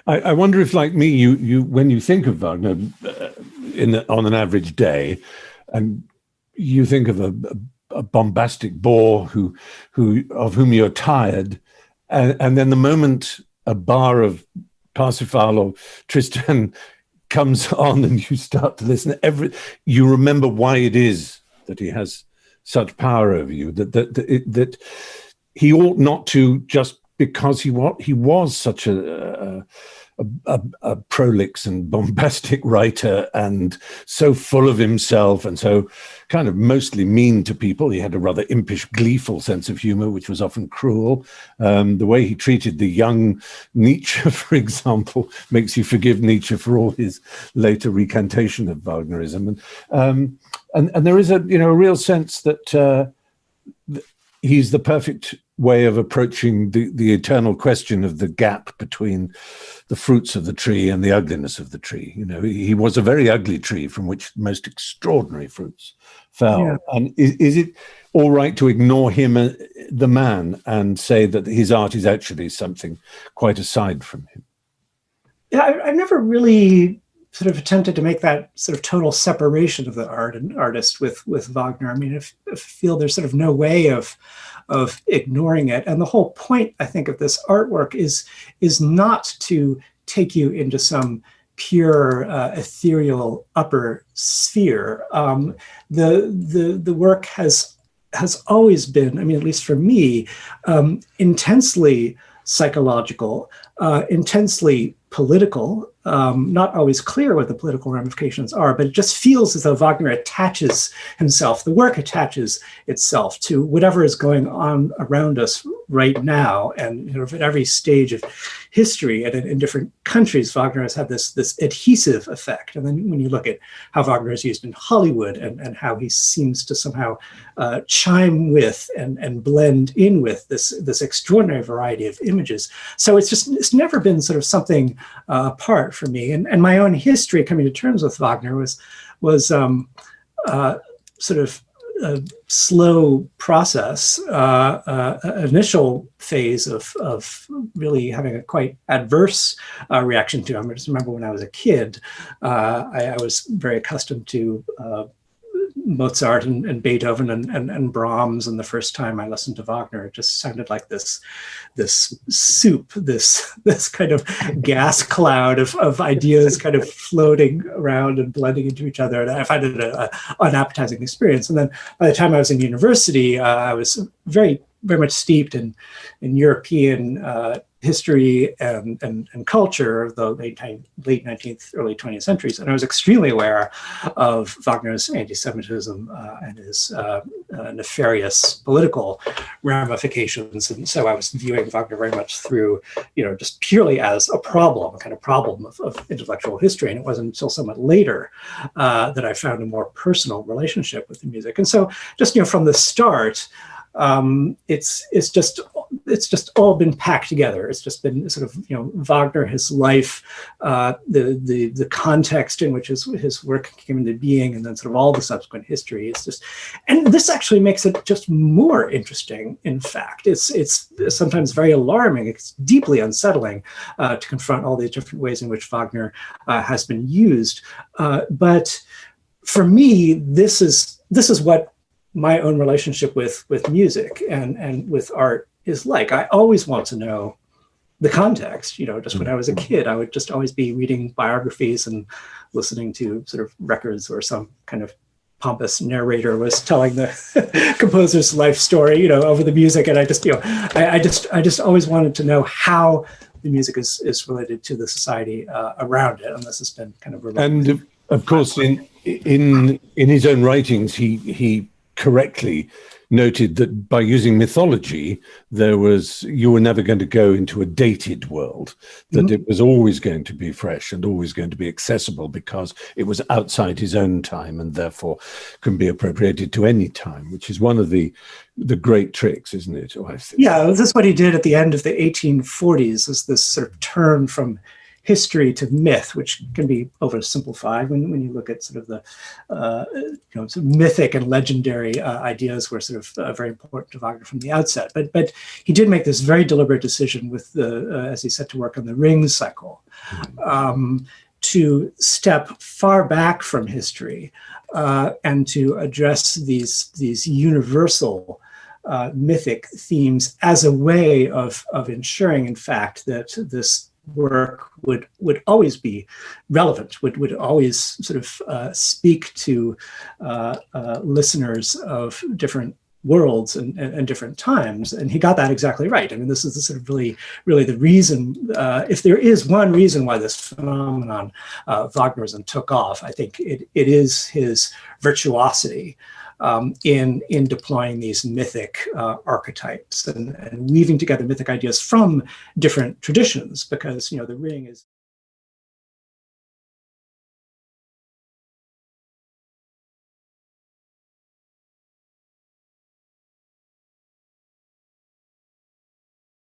I wonder if, like me, you when you think of Wagner on an average day, and you think of a bombastic bore of whom you're tired, and then the moment a bar of Parsifal or Tristan comes on and you start to listen, you remember why it is that he has such power over you, that he ought not to, just because he was such a prolix and bombastic writer, and so full of himself, and so kind of mostly mean to people. He had a rather impish, gleeful sense of humor, which was often cruel. The way he treated the young Nietzsche, for example, makes you forgive Nietzsche for all his later recantation of Wagnerism. And there is a real sense that he's the perfect way of approaching the eternal question of the gap between the fruits of the tree and the ugliness of the tree. He was a very ugly tree from which most extraordinary fruits fell. Yeah. And is it all right to ignore him, the man, and say that his art is actually something quite aside from him? Yeah, I've never really sort of attempted to make that sort of total separation of the art and artist with Wagner. I mean, I feel there's sort of no way of ignoring it. And the whole point, I think, of this artwork is not to take you into some pure ethereal upper sphere. The work has always been, I mean, at least for me, intensely psychological, intensely political, not always clear what the political ramifications are, but it just feels as though Wagner attaches himself, the work attaches itself to whatever is going on around us right now. And at every stage of history and in different countries, Wagner has had this adhesive effect. And then when you look at how Wagner is used in Hollywood and how he seems to somehow chime with and blend in with this extraordinary variety of images. So it's never been sort of something apart for me. And my own history coming to terms with Wagner was sort of a slow process, initial phase of really having a quite adverse reaction to him. I just remember when I was a kid, I was very accustomed to Mozart and Beethoven and Brahms, and the first time I listened to Wagner, it just sounded like this soup, this kind of gas cloud of ideas kind of floating around and blending into each other. And I found it an unappetizing experience. And then by the time I was in university, I was very, very much steeped in European history and culture of the late 19th, early 20th centuries. And I was extremely aware of Wagner's anti-Semitism and his nefarious political ramifications. And so I was viewing Wagner very much through, just purely as a kind of problem of intellectual history. And it wasn't until somewhat later that I found a more personal relationship with the music. And so just, from the start, it's just all been packed together. It's just been sort of, Wagner, his life, the context in which his work came into being, and then sort of all the subsequent history. It's just, and this actually makes it just more interesting. In fact, it's sometimes very alarming. It's deeply unsettling to confront all these different ways in which Wagner has been used. But for me, this is what my own relationship with music and with art is like. I always want to know the context. Just when I was a kid, I would just always be reading biographies and listening to sort of records where some kind of pompous narrator was telling the composer's life story, over the music. And I just always wanted to know how the music is related to the society around it. And this has been kind of and of course, in his own writings, he correctly noted that by using mythology, you were never going to go into a dated world, that it was always going to be fresh and always going to be accessible because it was outside his own time and therefore can be appropriated to any time, which is one of the great tricks, isn't it? Yeah, that's what he did at the end of the 1840s, is this sort of turn from history to myth, which can be oversimplified when you look at sort of the sort of mythic and legendary ideas were sort of very important to Wagner from the outset. But he did make this very deliberate decision with the as he set to work on the Rings cycle, to step far back from history and to address these universal mythic themes as a way of ensuring, in fact, that this work would always be relevant, would always sort of speak to listeners of different worlds and different times. And he got that exactly right. I mean, this is the sort of really the reason, if there is one reason why this phenomenon, Wagnerism, took off, I think it is his virtuosity in deploying these mythic archetypes and weaving together mythic ideas from different traditions, because, the Ring is